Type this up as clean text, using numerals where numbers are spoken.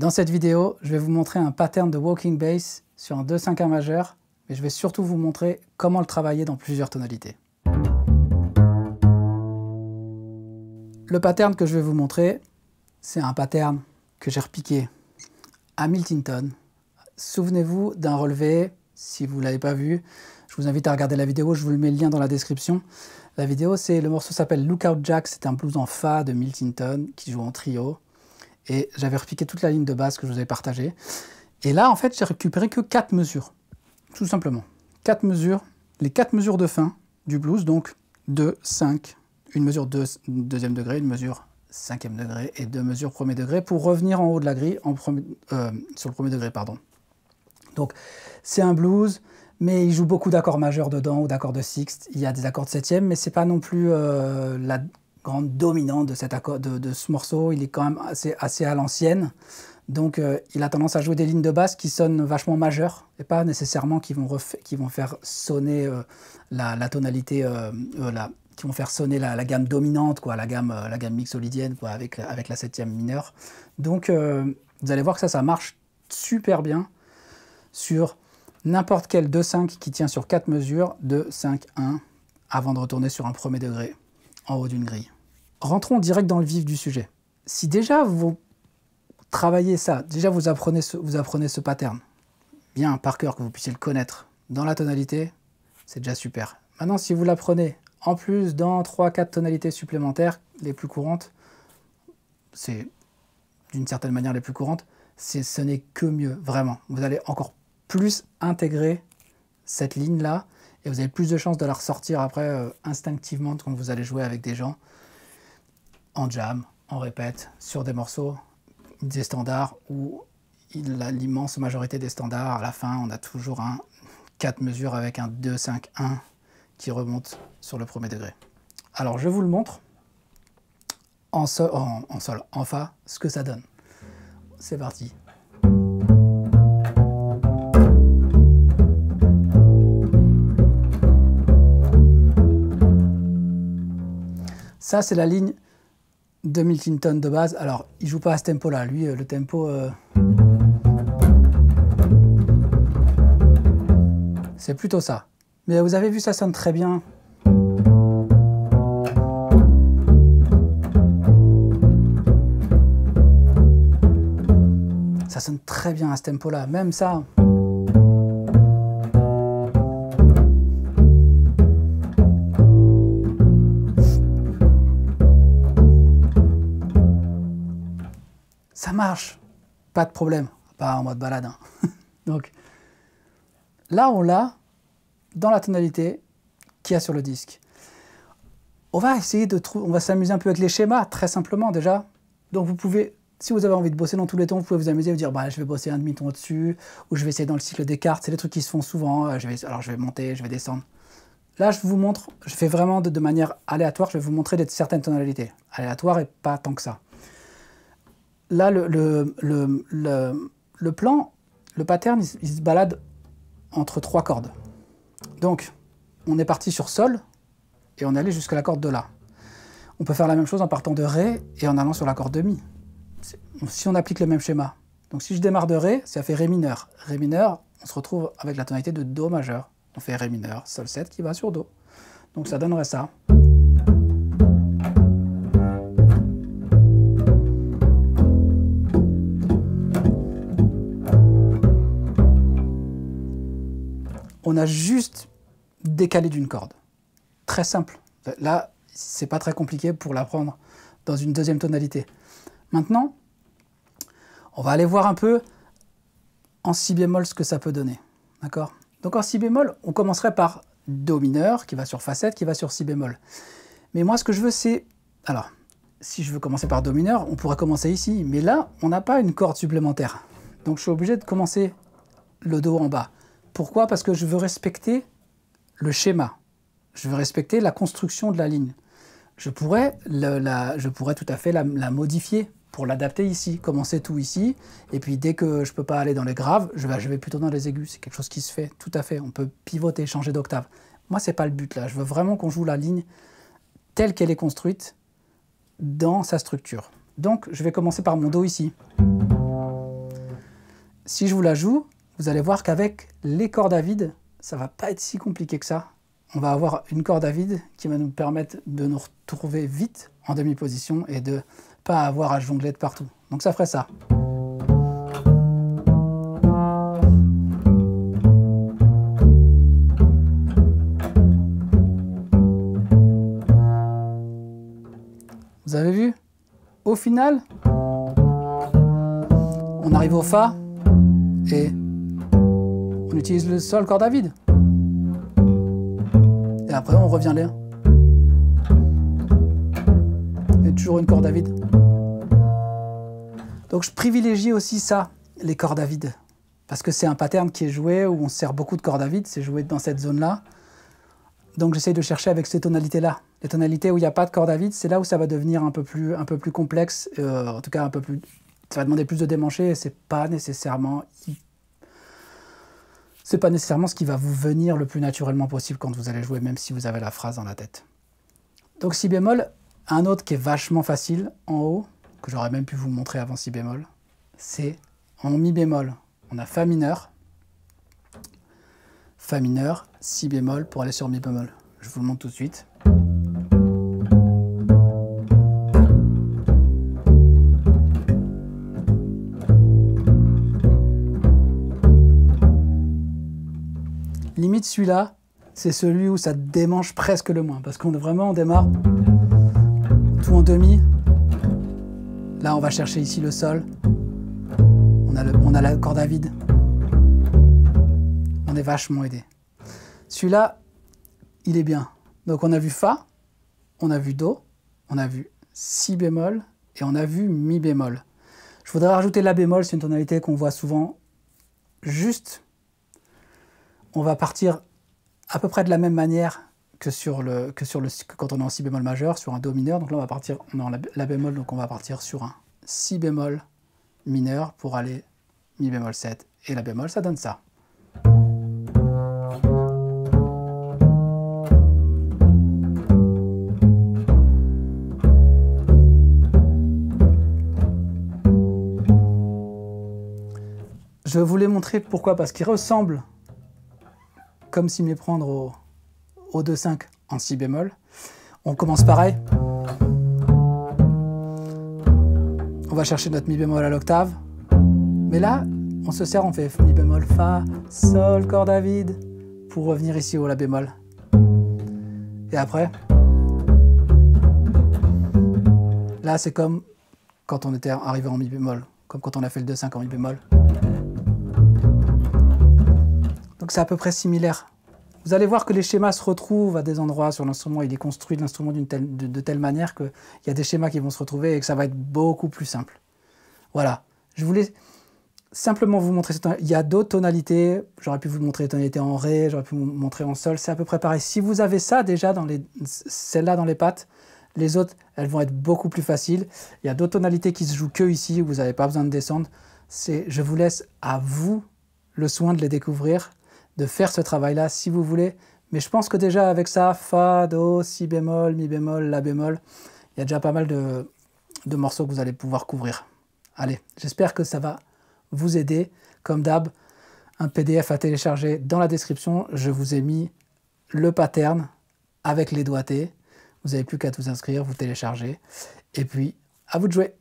Dans cette vidéo, je vais vous montrer un pattern de walking bass sur un 2-5-1 majeur, mais je vais surtout vous montrer comment le travailler dans plusieurs tonalités. Le pattern que je vais vous montrer, c'est un pattern que j'ai repiqué à Miltington. Souvenez-vous d'un relevé, si vous ne l'avez pas vu, je vous invite à regarder la vidéo, je vous mets le lien dans la description. La vidéo, le morceau s'appelle Lookout Jack, c'est un blues en Fa de Miltington qui joue en trio. Et j'avais repiqué toute la ligne de basse que je vous avais partagée. Et là, en fait, j'ai récupéré que 4 mesures, tout simplement. 4 mesures, les 4 mesures de fin du blues, donc 2, 5, une mesure deuxième degré, une mesure 5e degré et 2 mesures premier degré pour revenir en haut de la grille sur le premier degré, pardon. Donc, c'est un blues, mais il joue beaucoup d'accords majeurs dedans ou d'accords de sixte. Il y a des accords de 7e, mais c'est pas non plus la grande dominante de ce morceau. Il est quand même assez à l'ancienne. Donc, il a tendance à jouer des lignes de basse qui sonnent vachement majeures et pas nécessairement qui vont faire sonner la tonalité, qui vont faire sonner la gamme dominante, quoi, la gamme mixolydienne, quoi, avec la 7e mineure. Donc, vous allez voir que ça marche super bien sur n'importe quel 2-5 qui tient sur 4 mesures, 2, 5, 1, avant de retourner sur un premier degré en haut d'une grille. Rentrons direct dans le vif du sujet. Si déjà vous travaillez ça, déjà vous apprenez ce pattern, bien par cœur, que vous puissiez le connaître dans la tonalité, c'est déjà super. Maintenant, si vous l'apprenez en plus dans 3-4 tonalités supplémentaires, les plus courantes, c'est d'une certaine manière les plus courantes, ce n'est que mieux, vraiment. Vous allez encore plus intégrer cette ligne-là et vous avez plus de chances de la ressortir après instinctivement quand vous allez jouer avec des gens en jam, en répète, sur des morceaux, des standards où l'immense majorité des standards, à la fin, on a toujours un 4 mesures avec un 2, 5, 1 qui remonte sur le premier degré. Alors je vous le montre en Fa, ce que ça donne. C'est parti. Ça, c'est la ligne de Miltington de base. Alors, il joue pas à ce tempo-là. Lui, le tempo... c'est plutôt ça. Mais vous avez vu, ça sonne très bien. Ça sonne très bien à ce tempo-là. Même ça... ça marche, pas de problème, pas en mode balade. Hein. Donc là, on l'a dans la tonalité qu'il y a sur le disque. On va essayer on va s'amuser un peu avec les schémas, très simplement déjà. Donc vous pouvez, si vous avez envie de bosser dans tous les tons, vous pouvez vous amuser, vous dire, bah, je vais bosser un demi-ton au-dessus, ou je vais essayer dans le cycle des cartes. C'est des trucs qui se font souvent. Alors je vais monter, je vais descendre. Là, je vous montre, je fais vraiment de manière aléatoire, je vais vous montrer certaines tonalités. Aléatoire et pas tant que ça. Là, le plan, le pattern, il se balade entre 3 cordes. Donc, on est parti sur Sol, et on est allé jusqu'à la corde de La. On peut faire la même chose en partant de Ré, et en allant sur la corde de Mi. Si on applique le même schéma. Donc si je démarre de Ré, ça fait Ré mineur. Ré mineur, on se retrouve avec la tonalité de Do majeur. On fait Ré mineur, Sol 7 qui va sur Do. Donc ça donnerait ça. On a juste décalé d'une corde. Très simple. Là, c'est pas très compliqué pour l'apprendre dans une deuxième tonalité. Maintenant, on va aller voir un peu en si bémol ce que ça peut donner. D'accord? Donc en si bémol, on commencerait par Do mineur, qui va sur Fa 7, qui va sur si bémol. Mais moi, ce que je veux, c'est... Alors, si je veux commencer par Do mineur, on pourrait commencer ici. Mais là, on n'a pas une corde supplémentaire. Donc je suis obligé de commencer le Do en bas. Pourquoi? Parce que je veux respecter le schéma. Je veux respecter la construction de la ligne. Je pourrais tout à fait la modifier pour l'adapter ici, commencer tout ici, et puis dès que je ne peux pas aller dans les graves, je vais plutôt dans les aigus. C'est quelque chose qui se fait, tout à fait. On peut pivoter, changer d'octave. Moi, ce n'est pas le but là. Je veux vraiment qu'on joue la ligne telle qu'elle est construite dans sa structure. Donc, je vais commencer par mon Do ici. si je vous la joue, vous allez voir qu'avec les cordes à vide, ça va pas être si compliqué que ça. On va avoir une corde à vide qui va nous permettre de nous retrouver vite en demi-position et de pas avoir à jongler de partout. Donc ça ferait ça. Vous avez vu? Au final, on arrive au Fa et on utilise le Sol corde à vide. Et après on revient là. Et toujours une corde à vide. Donc je privilégie aussi ça, les cordes à vide. Parce que c'est un pattern qui est joué où on sert beaucoup de cordes à vide, c'est joué dans cette zone-là. Donc j'essaye de chercher avec ces tonalités-là. Les tonalités où il n'y a pas de corde à vide, c'est là où ça va devenir un peu plus complexe, en tout cas un peu plus... Ça va demander plus de démancher et c'est pas nécessairement ce qui va vous venir le plus naturellement possible quand vous allez jouer, même si vous avez la phrase dans la tête. Donc si bémol, un autre qui est vachement facile en haut, que j'aurais même pu vous montrer avant si bémol, c'est en mi bémol. On a fa mineur, si bémol pour aller sur mi bémol. Je vous le montre tout de suite. Limite celui-là, c'est celui où ça démange presque le moins, parce qu'on on démarre tout en demi. Là, on va chercher ici le sol. On a la corde à vide. On est vachement aidé. Celui-là, il est bien. Donc on a vu Fa, on a vu Do, on a vu Si bémol et on a vu Mi bémol. Je voudrais rajouter La bémol, c'est une tonalité qu'on voit souvent juste. On va partir à peu près de la même manière que quand on est en Si bémol majeur, sur un Do mineur. Donc là, on va partir en La bémol, donc on va partir sur un Si bémol mineur pour aller Mi bémol 7 et La bémol, ça donne ça. Je vais vous les montrer pourquoi, parce qu'ils ressemblent comme s'y méprendre au 2-5 en Si bémol. On commence pareil. On va chercher notre Mi bémol à l'octave. Mais là, on se sert, on fait Mi bémol, Fa, Sol, corde à vide, pour revenir ici au La bémol. Et après, là c'est comme quand on était arrivé en Mi bémol, comme quand on a fait le 2-5 en Mi bémol. Donc c'est à peu près similaire. Vous allez voir que les schémas se retrouvent à des endroits sur l'instrument. Il est construit l'instrument de telle manière qu'il y a des schémas qui vont se retrouver et que ça va être beaucoup plus simple. Voilà. Je voulais simplement vous montrer. Il y a d'autres tonalités. J'aurais pu vous montrer les tonalités en Ré, j'aurais pu vous montrer en Sol. C'est à peu près pareil. Si vous avez ça déjà, celle-là dans les pattes, les autres, elles vont être beaucoup plus faciles. Il y a d'autres tonalités qui se jouent que ici, où vous n'avez pas besoin de descendre. Je vous laisse à vous le soin de les découvrir, de faire ce travail-là si vous voulez. Mais je pense que déjà avec ça, Fa, Do, Si bémol, Mi bémol, La bémol, il y a déjà pas mal de morceaux que vous allez pouvoir couvrir. Allez, j'espère que ça va vous aider. Comme d'hab, un PDF à télécharger dans la description. Je vous ai mis le pattern avec les doigtés. Vous n'avez plus qu'à vous inscrire, vous télécharger. Et puis, à vous de jouer.